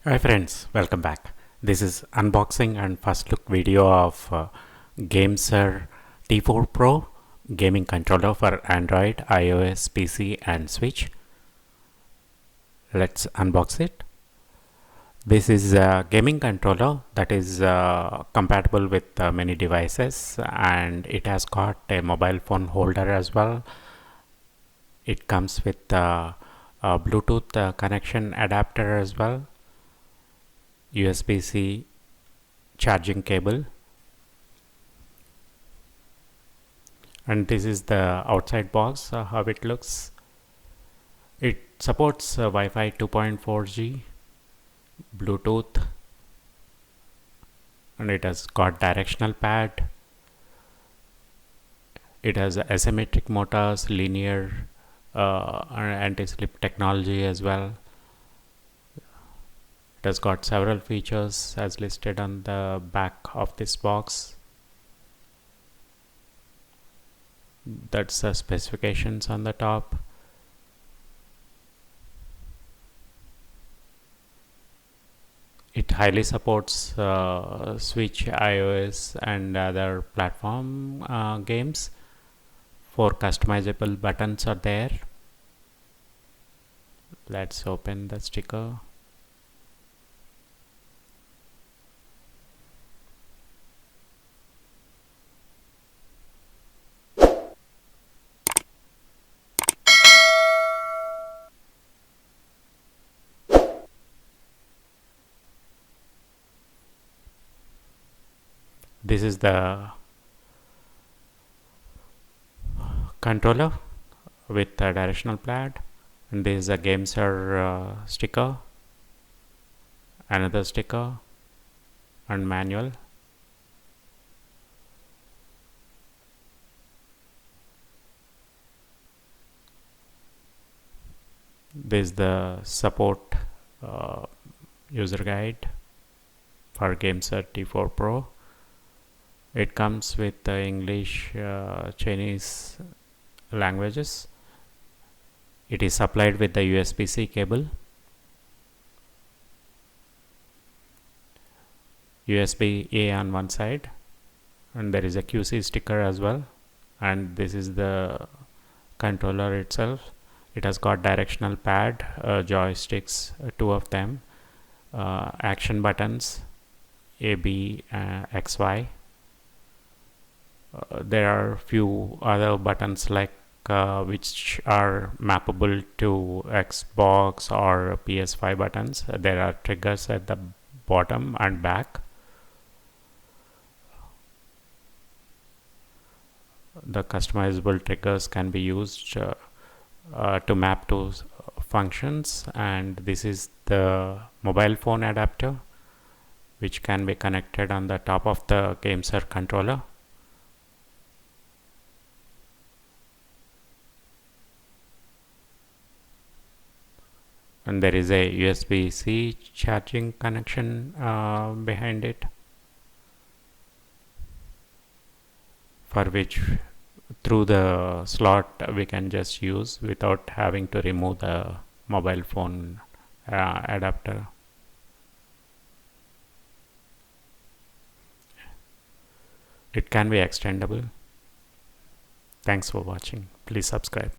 Hi friends, welcome back. This is unboxing and first look video of GameSir T4 Pro gaming controller for Android, iOS, PC and Switch. Let's unbox it. This is a gaming controller that is compatible with many devices, and it has got a mobile phone holder as well. It comes with a Bluetooth connection adapter as well, USB-C charging cable, and this is the outside box, how it looks. It supports Wi-Fi 2.4G, Bluetooth, and it has got directional pad. It has asymmetric motors, linear anti-slip technology as well. It has got several features as listed on the back of this box. That's the specifications on the top. It highly supports Switch, iOS and other platform games. 4 customizable buttons are there. Let's open the sticker. This is the controller with a directional pad, and this is a GameSir sticker, another sticker and manual. This is the support user guide for GameSir T4 Pro. It comes with English, Chinese languages. It is supplied with the USB-C cable, USB-A on one side, and there is a QC sticker as well. And this is the controller itself. It has got directional pad, joysticks, 2 of them, action buttons A, B, X, Y. There are few other buttons like which are mappable to Xbox or PS5 buttons. There are triggers at the bottom and back. The customizable triggers can be used to map to functions, and this is the mobile phone adapter which can be connected on the top of the GameSir controller. And there is a USB-C charging connection behind it, for which through the slot we can just use without having to remove the mobile phone adapter. It can be extendable. Thanks for watching. Please subscribe.